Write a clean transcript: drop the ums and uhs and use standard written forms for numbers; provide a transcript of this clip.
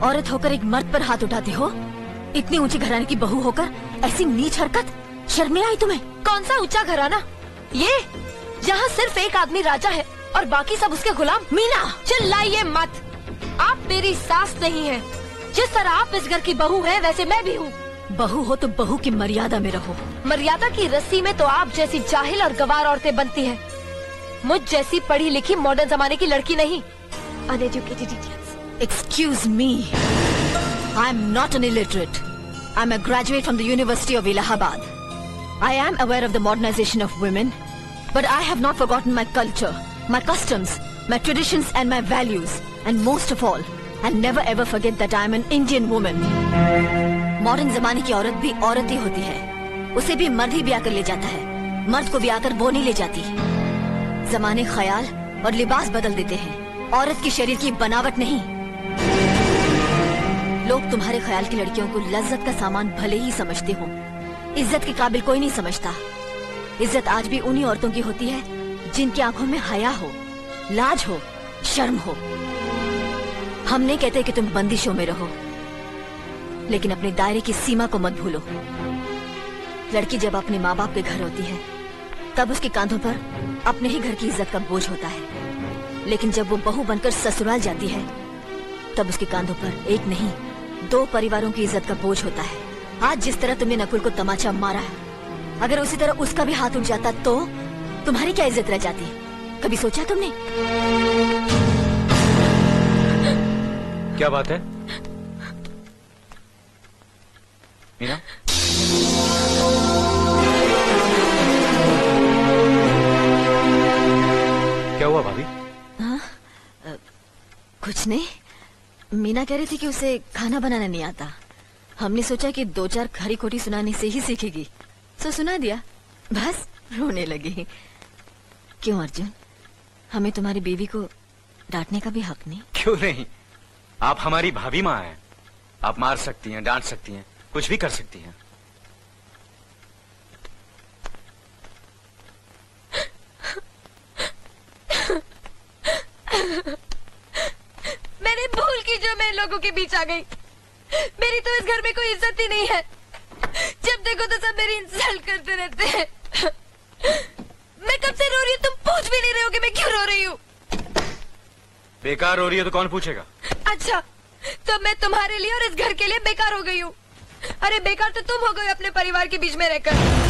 औरत होकर एक मर्द पर हाथ उठाती हो? इतनी ऊंची घराने की बहू होकर ऐसी नीच हरकत, शर्म नहीं आई तुम्हें? कौन सा ऊंचा घराना? ये जहाँ सिर्फ एक आदमी राजा है और बाकी सब उसके गुलाम। मीना, चिल्लाइए मत। आप मेरी सास नहीं है। जिस तरह आप इस घर की बहू है वैसे मैं भी हूँ। बहू हो तो बहू की मर्यादा में रहो। मर्यादा की रस्सी में तो आप जैसी जाहिल और गवार औरतें बनती हैं। मुझ जैसी पढ़ी लिखी मॉडर्न जमाने की लड़की नहीं। Uneducated idiots. Excuse me, I am not an illiterate. I am a graduate from the University of Allahabad. I am aware of the modernization of women, but I have not forgotten my culture, my customs, my traditions and my values, and most of all, I never ever forget that I am an Indian woman. Modern जमाने की औरत भी औरत ही होती है। उसे भी मर्द ही ब्याह कर ले जाता है, मर्द को ब्याह कर वो नहीं ले जाती। जमाने ख्याल और लिबास बदल देते हैं, औरत की शरीर की बनावट नहीं। लोग तुम्हारे ख्याल की लड़कियों को लज्जत का सामान भले ही समझते हो, इज्जत के काबिल कोई नहीं समझता। इज्जत आज भी उन्हीं औरतों की होती है जिनकी आंखों में हया हो, लाज हो, शर्म हो। हम नहीं कहते कि तुम बंदिशों में रहो, लेकिन अपने दायरे की सीमा को मत भूलो। लड़की जब अपने माँ बाप के घर होती है तब उसके कांधों पर अपने ही घर की इज्जत का बोझ होता है, लेकिन जब वो बहू बनकर ससुराल जाती है तब उसके कांधों पर एक नहीं 2 परिवारों की इज्जत का बोझ होता है। आज जिस तरह तुमने नकुल को तमाचा मारा है, अगर उसी तरह उसका भी हाथ उठ जाता तो तुम्हारी क्या इज्जत रह जाती? कभी सोचा तुमने? क्या बात है मीना? क्या हुआ भाभी? कुछ नहीं। मीना कह रही थी कि उसे खाना बनाना नहीं आता। हमने सोचा कि 2-4 खरी खोटी सुनाने से ही सीखेगी, तो सुना दिया। बस रोने लगी। क्यों अर्जुन, हमें तुम्हारी बीवी को डांटने का भी हक नहीं? क्यों नहीं, आप हमारी भाभी माँ हैं। आप मार सकती हैं, डांट सकती हैं, कुछ भी कर सकती हैं। मैंने भूल की जो मैं लोगों के बीच आ गई। मेरी तो इस घर में कोई इज्जत ही नहीं है। जब देखो तो सब मेरी इंसल्ट करते रहते हैं। मैं कब से रो रही हूँ, तुम पूछ भी नहीं रहे हो कि मैं क्यों रो रही हूँ। बेकार हो रही है तो कौन पूछेगा? अच्छा, तो मैं तुम्हारे लिए और इस घर के लिए बेकार हो गई हूँ। अरे बेकार तो तुम हो गए अपने परिवार के बीच में रहकर।